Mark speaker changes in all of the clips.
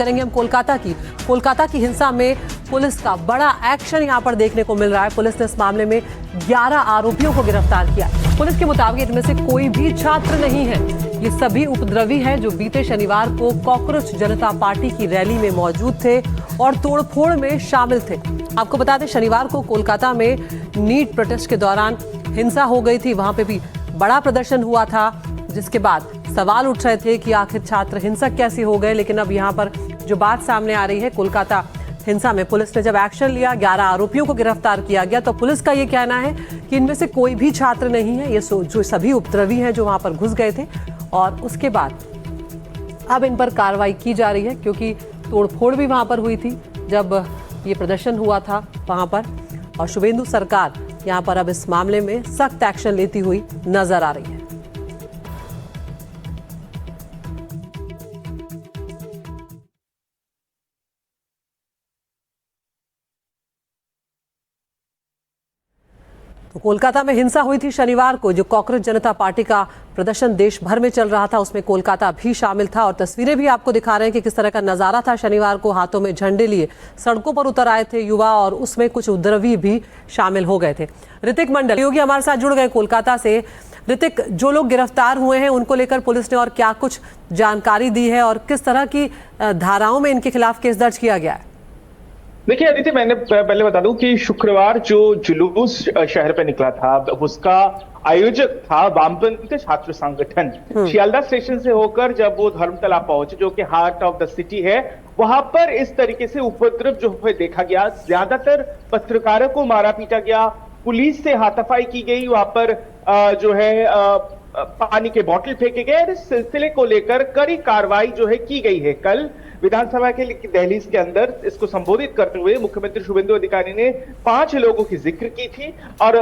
Speaker 1: करेंगे हम कोलकाता की हिंसा में पुलिस का बड़ा एक्शन यहां पर देखने को मिल रहा है। पुलिस ने इस मामले में 11 आरोपियों को गिरफ्तार किया। पुलिस के मुताबिक इनमें से कोई भी छात्र नहीं है। ये सभी उपद्रवी हैं जो बीते शनिवार को कॉकरोच जनता पार्टी की रैली में मौजूद थे और तोड़फोड़ में शामिल थे। आपको बता दें, शनिवार को कोलकाता में नीट प्रोटेस्ट के दौरान हिंसा हो गई थी। वहां पे भी बड़ा प्रदर्शन हुआ था, जिसके बाद सवाल उठ रहे थे कि आखिर छात्र हिंसक कैसे हो गए। लेकिन अब यहाँ पर जो बात सामने आ रही है, कोलकाता हिंसा में पुलिस ने जब एक्शन लिया, 11 आरोपियों को गिरफ्तार किया गया, तो पुलिस का ये कहना है कि इनमें से कोई भी छात्र नहीं है। ये जो सभी उपद्रवी हैं जो वहां पर घुस गए थे, और उसके बाद अब इन पर कार्रवाई की जा रही है, क्योंकि तोड़फोड़ भी वहां पर हुई थी जब ये प्रदर्शन हुआ था वहां पर। और शुभेंदु सरकार यहां पर अब इस मामले में सख्त एक्शन लेती हुई नजर आ रही है। तो कोलकाता में हिंसा हुई थी शनिवार को। जो कॉकरोच जनता पार्टी का प्रदर्शन देश भर में चल रहा था, उसमें कोलकाता भी शामिल था। और तस्वीरें भी आपको दिखा रहे हैं कि किस तरह का नजारा था। शनिवार को हाथों में झंडे लिए सड़कों पर उतर आए थे युवा, और उसमें कुछ उपद्रवी भी शामिल हो गए थे। ऋतिक मंडल योगी हमारे साथ जुड़ गए कोलकाता से। ऋतिक, जो लोग गिरफ्तार हुए हैं उनको लेकर पुलिस ने और क्या कुछ जानकारी दी है, और किस तरह की धाराओं में इनके खिलाफ केस दर्ज किया गया है?
Speaker 2: देखिए अदिति, मैंने पहले बता दूं कि शुक्रवार जो जुलूस शहर पे निकला था, उसका आयोजक था वामपंथी छात्र संगठन। शियालदा स्टेशन से होकर जब वो धर्मतला पहुंचे, जो कि हार्ट ऑफ द सिटी है, वहां पर इस तरीके से उपद्रव जो है देखा गया। ज्यादातर पत्रकारों को मारा पीटा गया, पुलिस से हाथापाई की गई, वहां पर जो है पानी के बोतल फेंके गए। इस सिलसिले को लेकर कड़ी कार्रवाई जो है की गई है। कल विधानसभा के दहलीज के अंदर इसको संबोधित करते हुए मुख्यमंत्री शुभेंदु अधिकारी ने 5 लोगों की जिक्र की थी, और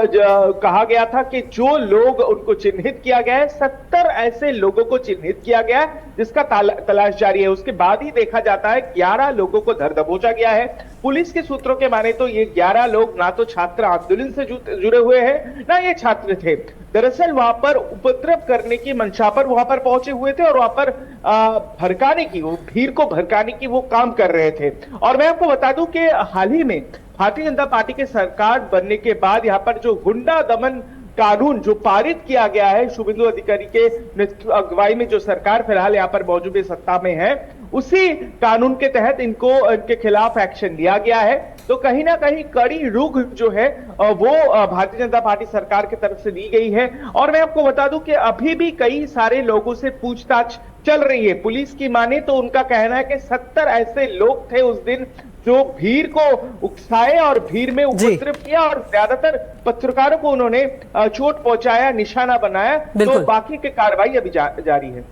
Speaker 2: कहा गया था कि जो लोग उनको चिन्हित किया गया है, 70 ऐसे लोगों को चिन्हित किया गया है जिसका तलाश जारी है। उसके बाद ही देखा जाता है 11 लोगों को धर दबोचा गया है। पुलिस के सूत्रों के माने तो ये 11 लोग ना तो छात्र आंदोलन से जुड़े हुए हैं, ना ये छात्र थे। दरअसल वहां पर उपद्रव करने की मंशा पर वहां पर पहुंचे हुए थे, और वहां पर भड़काने की, वो भीड़ को भड़काने की वो काम कर रहे थे। और मैं आपको बता दूं कि हाल ही में भारतीय जनता पार्टी की सरकार बनने के बाद यहाँ पर जो गुंडा दमन कानून जो पारित किया गया है, शुभेंदु अधिकारी के अगुवाई में जो सरकार फिलहाल यहाँ पर मौजूदा सत्ता में है, उसी कानून के तहत इनके खिलाफ एक्शन लिया गया है। तो कहीं ना कहीं कड़ी रुख जो है वो भारतीय जनता पार्टी सरकार की तरफ से दी गई है। और मैं आपको बता दूं कि अभी भी कई सारे लोगों से पूछताछ चल रही है। पुलिस की माने तो उनका कहना है कि 70 ऐसे लोग थे उस दिन जो भीड़ को उकसाए और भीड़ में उपद्रव किया, और ज्यादातर पत्रकारों को उन्होंने चोट पहुंचाया, निशाना बनाया। तो बाकी की कार्रवाई अभी जारी है।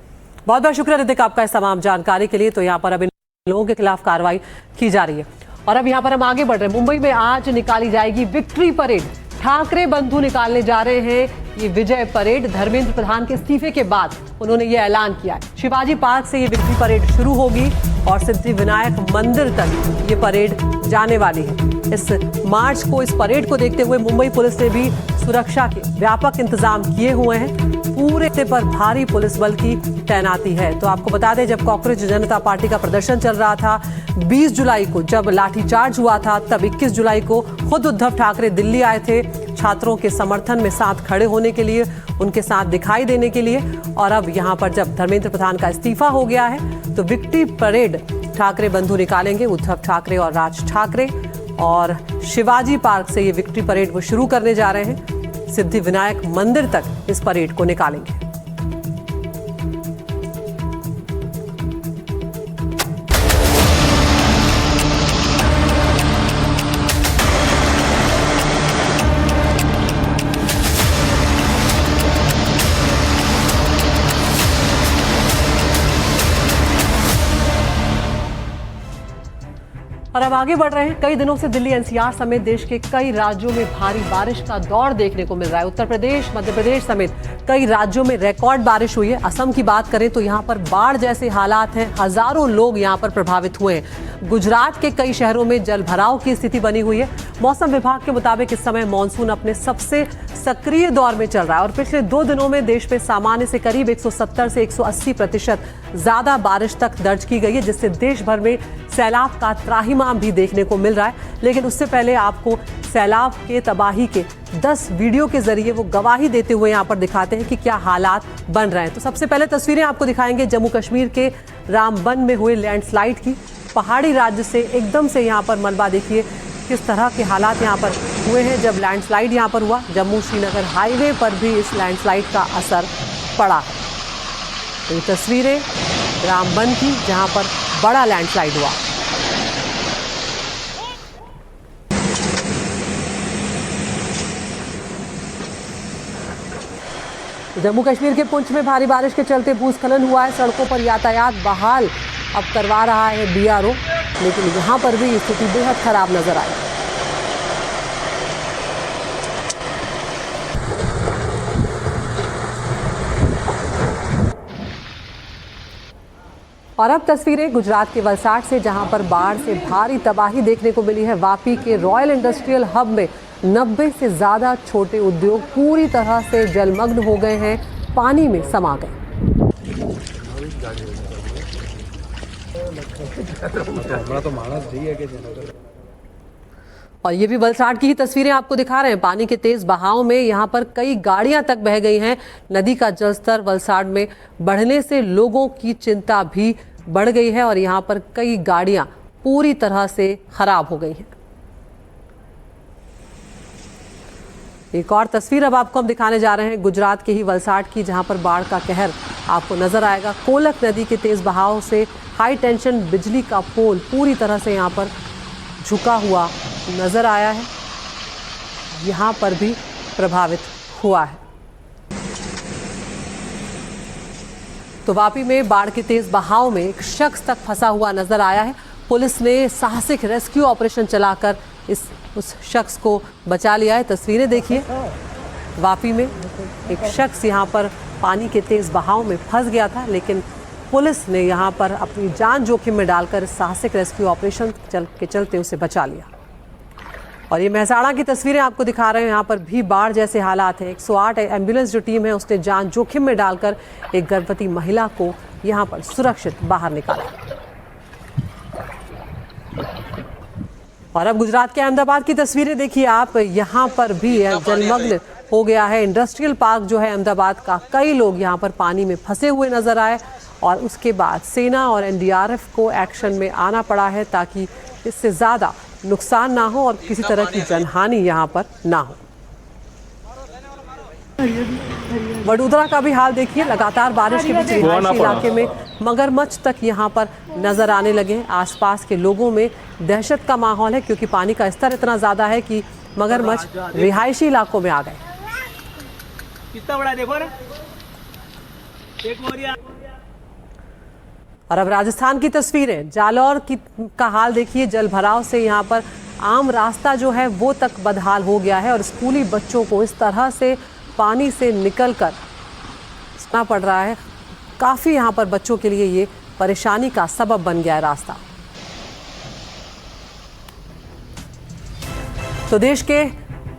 Speaker 1: बहुत बहुत शुक्रिया ऋतिक आपका इस तमाम जानकारी के लिए। तो यहाँ पर अब इन लोगों के खिलाफ कार्रवाई की जा रही है। और अब यहाँ पर हम आगे बढ़ रहे हैं। मुंबई में आज निकाली जाएगी विक्ट्री परेड। ठाकरे बंधु निकालने जा रहे हैं ये विजय परेड। धर्मेंद्र प्रधान के इस्तीफे के बाद उन्होंने ये ऐलान किया है। शिवाजी पार्क से ये विक्ट्री परेड शुरू होगी और सिद्धिविनायक मंदिर तक ये परेड जाने वाली है। इस मार्च को, इस परेड को देखते हुए मुंबई पुलिस ने भी सुरक्षा के व्यापक इंतजाम किए हुए हैं। पूरे पर भारी पुलिस बल की तैनाती है। तो आपको बता दें, जब कॉकरोच जनता पार्टी का प्रदर्शन चल रहा था 20 जुलाई को, जब लाठीचार्ज हुआ था, तब 21 जुलाई को खुद उद्धव ठाकरे दिल्ली आए थे छात्रों के समर्थन में साथ खड़े होने के लिए, उनके साथ दिखाई देने के लिए। और अब यहाँ पर जब धर्मेंद्र प्रधान का इस्तीफा हो गया है, तो विक्ट्री परेड ठाकरे बंधु निकालेंगे, उद्धव ठाकरे और राज ठाकरे। और शिवाजी पार्क से ये विक्ट्री परेड वो शुरू करने जा रहे हैं, सिद्धिविनायक मंदिर तक इस परेड को निकालेंगे। और अब आगे बढ़ रहे हैं। कई दिनों से दिल्ली एनसीआर समेत देश के कई राज्यों में भारी बारिश का दौर देखने को मिल रहा है। उत्तर प्रदेश, मध्य प्रदेश समेत कई राज्यों में रिकॉर्ड बारिश हुई है। असम की बात करें तो यहाँ पर बाढ़ जैसे हालात हैं, हजारों लोग यहाँ पर प्रभावित हुए हैं। गुजरात के कई शहरों में जल भराव की स्थिति बनी हुई है। मौसम विभाग के मुताबिक इस समय मानसून अपने सबसे सक्रिय दौर में चल रहा है और पिछले 2 दिनों में देश में सामान्य से करीब 170 से 180% ज्यादा बारिश तक दर्ज की गई है, जिससे देश भर में सैलाब का त्राहिमाम भी देखने को मिल रहा है। लेकिन उससे पहले आपको सैलाब के तबाही के 10 वीडियो के जरिए वो गवाही देते हुए यहाँ पर दिखाते हैं कि क्या हालात बन रहे हैं। तो सबसे पहले तस्वीरें आपको दिखाएंगे जम्मू कश्मीर के रामबन में हुए लैंडस्लाइड की। पहाड़ी राज्य से एकदम से यहाँ पर मलबा देखिए किस तरह के हालात यहाँ पर हुए हैं जब लैंडस्लाइड यहाँ पर हुआ। जम्मू श्रीनगर हाईवे पर भी इस लैंडस्लाइड का असर पड़ा। तो ये तस्वीरें रामबन की जहाँ पर बड़ा लैंडस्लाइड हुआ। जम्मू कश्मीर के पुंछ में भारी बारिश के चलते भूस्खलन हुआ है। सड़कों पर यातायात बहाल अब करवा रहा है बीआरओ, लेकिन यहाँ पर भी स्थिति बेहद खराब नजर आई। और अब तस्वीरें गुजरात के वलसाड से, जहां पर बाढ़ से भारी तबाही देखने को मिली है। वापी के रॉयल इंडस्ट्रियल हब में 90 से ज्यादा छोटे उद्योग पूरी तरह से जलमग्न हो गए हैं, पानी में समा गए। और ये भी वलसाड की ही तस्वीरें आपको दिखा रहे हैं। पानी के तेज बहाव में यहाँ पर कई गाड़ियां तक बह गई हैं। नदी का जलस्तर वलसाड में बढ़ने से लोगों की चिंता भी बढ़ गई है और यहाँ पर कई गाड़ियां पूरी तरह से खराब हो गई हैं। एक और तस्वीर अब आपको हम दिखाने जा रहे हैं गुजरात के ही वलसाड की, जहां पर बाढ़ का कहर आपको नजर आएगा। कोलक नदी के तेज बहाव से हाई टेंशन बिजली का पोल पूरी तरह से यहाँ पर झुका हुआ नजर आया है, यहाँ पर भी प्रभावित हुआ है। तो वापी में बाढ़ के तेज बहाव में एक शख्स तक फंसा हुआ नजर आया है। पुलिस ने साहसिक रेस्क्यू ऑपरेशन चलाकर उस शख्स को बचा लिया है। तस्वीरें देखिए, वापी में एक शख्स यहाँ पर पानी के तेज बहाव में फंस गया था, लेकिन पुलिस ने यहाँ पर अपनी जान जोखिम में डालकर इस साहसिक रेस्क्यू ऑपरेशन के चलते उसे बचा लिया। और ये मेहसाणा की तस्वीरें आपको दिखा रहे हैं। यहाँ पर भी बाढ़ जैसे हालात हैं। 108 एम्बुलेंस जो टीम है उसने जान जोखिम में डालकर एक गर्भवती महिला को यहाँ पर सुरक्षित बाहर निकाला। और अब गुजरात के अहमदाबाद की तस्वीरें देखिए आप। यहाँ पर भी जलमग्न हो गया है इंडस्ट्रियल पार्क जो है अहमदाबाद का। कई लोग यहाँ पर पानी में फंसे हुए नजर आए और उसके बाद सेना और एनडीआरएफ को एक्शन में आना पड़ा है ताकि इससे ज़्यादा नुकसान ना हो और किसी तरह की जनहानि यहाँ पर ना हो। वडोदरा का भी हाल देखिए। लगातार बारिश के बीच रिहायशी इलाके में मगरमच्छ तक यहाँ पर नजर आने लगे हैं। आसपास के लोगों में दहशत का माहौल है क्योंकि पानी का स्तर इतना ज्यादा है कि मगरमच्छ रिहायशी इलाकों में आ गए।
Speaker 3: कितना बड़ा देखो ना।
Speaker 1: और अब राजस्थान की तस्वीरें। जालौर का हाल देखिए। जल भराव से यहाँ पर आम रास्ता जो है वो तक बदहाल हो गया है और स्कूली बच्चों को इस तरह से पानी से निकलकर चलना पड़ रहा है। काफ़ी यहाँ पर बच्चों के लिए ये परेशानी का सबब बन गया है रास्ता। तो देश के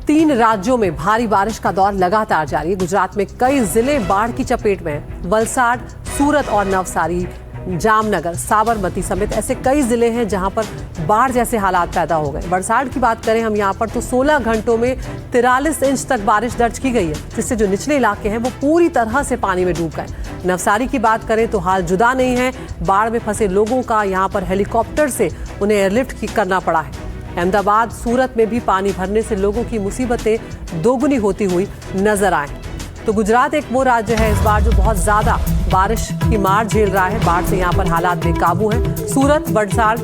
Speaker 1: 3 राज्यों में भारी बारिश का दौर लगातार जारी है। गुजरात में कई जिले बाढ़ की चपेट में हैं। वलसाड, सूरत और नवसारी, जामनगर, साबरमती समेत ऐसे कई जिले हैं जहां पर बाढ़ जैसे हालात पैदा हो गए। वलसाड की बात करें हम यहाँ पर तो 16 घंटों में 43 इंच तक बारिश दर्ज की गई है, जिससे जो निचले इलाके हैं वो पूरी तरह से पानी में डूब गए। नवसारी की बात करें तो हाल जुदा नहीं है। बाढ़ में फंसे लोगों का यहाँ पर हेलीकॉप्टर से उन्हें एयरलिफ्ट करना पड़ा है। अहमदाबाद, सूरत में भी पानी भरने से लोगों की मुसीबतें दोगुनी होती हुई नजर आए। तो गुजरात एक वो राज्य है इस बार जो बहुत ज्यादा बारिश की मार झेल रहा है। बाढ़ से यहाँ पर हालात बेकाबू हैं। सूरत, वलसाड,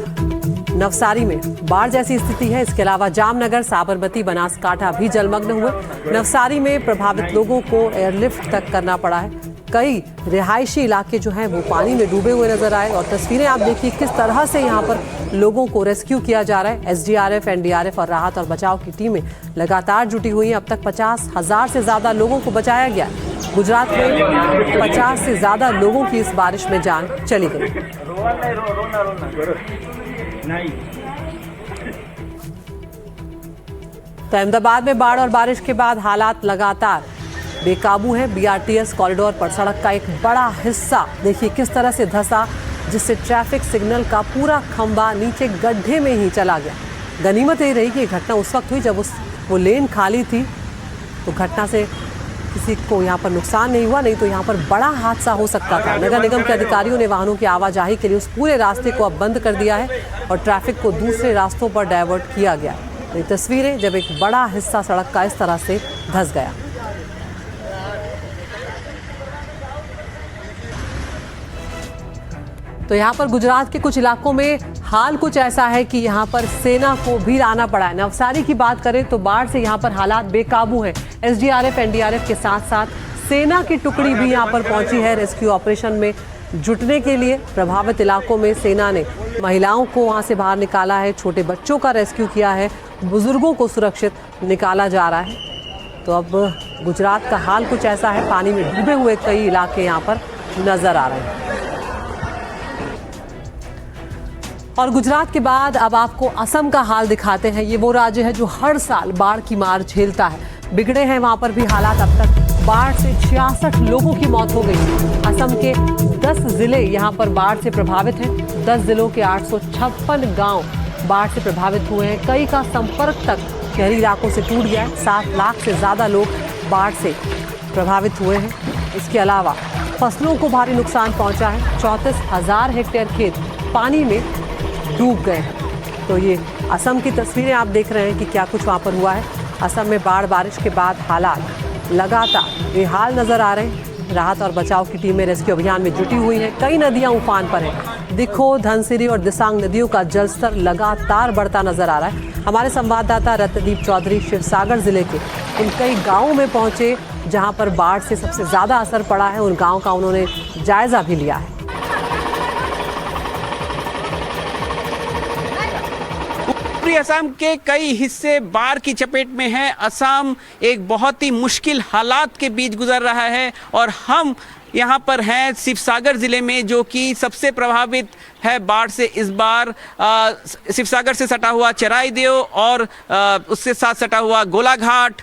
Speaker 1: नवसारी में बाढ़ जैसी स्थिति है। इसके अलावा जामनगर, साबरमती, बनासकांठा भी जलमग्न हुए। नवसारी में प्रभावित लोगों को एयरलिफ्ट तक करना पड़ा है। कई रिहायशी इलाके जो हैं वो पानी में डूबे हुए नजर आए। और तस्वीरें आप देखिए किस तरह से यहाँ पर लोगों को रेस्क्यू किया जा रहा है। एसडीआरएफ, एनडीआरएफ और राहत और बचाव की टीमें लगातार जुटी हुई हैं। अब तक 50,000 से ज्यादा लोगों को बचाया गया। गुजरात में 50 से ज्यादा लोगों की इस बारिश में जान चली गई। तो अहमदाबाद में बाढ़ और बारिश के बाद हालात लगातार बेकाबू है। बीआरटीएस कॉरिडोर पर सड़क का एक बड़ा हिस्सा देखिए किस तरह से धंसा, जिससे ट्रैफिक सिग्नल का पूरा खंभा नीचे गड्ढे में ही चला गया। गनीमत ये रही कि ये घटना उस वक्त हुई जब वो लेन खाली थी, तो घटना से किसी को यहाँ पर नुकसान नहीं हुआ, नहीं तो यहाँ पर बड़ा हादसा हो सकता था। नगर निगम के अधिकारियों ने वाहनों की आवाजाही के लिए उस पूरे रास्ते को अब बंद कर दिया है और ट्रैफिक को दूसरे रास्तों पर डाइवर्ट किया गया। ये तस्वीरें जब एक बड़ा हिस्सा सड़क का इस तरह से धंस गया। तो यहाँ पर गुजरात के कुछ इलाकों में हाल कुछ ऐसा है कि यहाँ पर सेना को भी आना पड़ा है। नवसारी की बात करें तो बाढ़ से यहाँ पर हालात बेकाबू हैं। एसडीआरएफ, एनडीआरएफ के साथ साथ सेना की टुकड़ी भी यहाँ पर पहुंची है रेस्क्यू ऑपरेशन में जुटने के लिए। प्रभावित इलाकों में सेना ने महिलाओं को वहाँ से बाहर निकाला है, छोटे बच्चों का रेस्क्यू किया है, बुजुर्गों को सुरक्षित निकाला जा रहा है। तो अब गुजरात का हाल कुछ ऐसा है, पानी में डूबे हुए कई इलाके यहाँ पर नजर आ रहे हैं। और गुजरात के बाद अब आपको असम का हाल दिखाते हैं। ये वो राज्य है जो हर साल बाढ़ की मार झेलता है। बिगड़े हैं वहां पर भी हालात। अब तक बाढ़ से 66 लोगों की मौत हो गई। असम के 10 जिले यहां पर बाढ़ से प्रभावित हैं। 10 जिलों के 856 गांव बाढ़ से प्रभावित हुए हैं। कई का संपर्क तक शहरी इलाकों से टूट गया है। 7 लाख से ज्यादा लोग बाढ़ से प्रभावित हुए हैं। इसके अलावा फसलों को भारी नुकसान पहुंचा है। 34,000 हेक्टेयर खेत पानी में डूब गए हैं। तो ये असम की तस्वीरें आप देख रहे हैं कि क्या कुछ वहाँ पर हुआ है। असम में बाढ़ बारिश के बाद हालात लगातार बेहाल नजर आ रहे हैं। राहत और बचाव की टीमें रेस्क्यू अभियान में जुटी हुई हैं। कई नदियां उफान पर हैं। दिखो, धनसिरी और दिसांग नदियों का जलस्तर लगातार बढ़ता नजर आ रहा है। हमारे संवाददाता रत्नदीप चौधरी शिवसागर जिले के उन कई गाँवों में पहुंचे जहाँ पर बाढ़ से सबसे ज्यादा असर पड़ा है। उन गाँव का उन्होंने जायजा भी लिया है।
Speaker 3: उत्तरी असम के कई हिस्से बाढ़ की चपेट में हैं। असम एक बहुत ही मुश्किल हालात के बीच गुजर रहा है और हम यहाँ पर हैं शिवसागर ज़िले में, जो कि सबसे प्रभावित है बाढ़ से। इस बार शिवसागर से सटा हुआ चराईदेव और उसके साथ सटा हुआ गोलाघाट,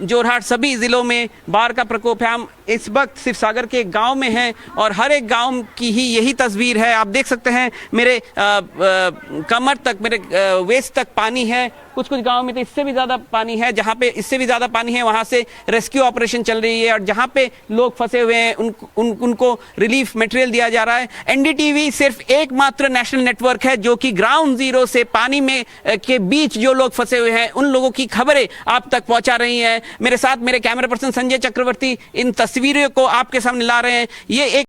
Speaker 3: जोरहाट, सभी ज़िलों में बाढ़ का प्रकोप है। हम इस वक्त शिवसागर के गांव में हैं और हर एक गांव की ही यही तस्वीर है। आप देख सकते हैं मेरे कमर तक, मेरे वेस्ट तक पानी है। कुछ कुछ गांव में तो इससे भी ज़्यादा पानी है। जहां पे इससे भी ज़्यादा पानी है वहां से रेस्क्यू ऑपरेशन चल रही है और जहां पे लोग फंसे हुए हैं उनको रिलीफ मटेरियल दिया जा रहा है। एनडीटीवी सिर्फ एकमात्र नेशनल नेटवर्क है जो कि ग्राउंड जीरो से पानी में के बीच जो लोग फंसे हुए हैं उन लोगों की खबरें आप तक पहुंचा रही है। मेरे साथ मेरे कैमरा पर्सन संजय चक्रवर्ती इन तस्वीरों को आपके सामने ला रहे हैं। ये एक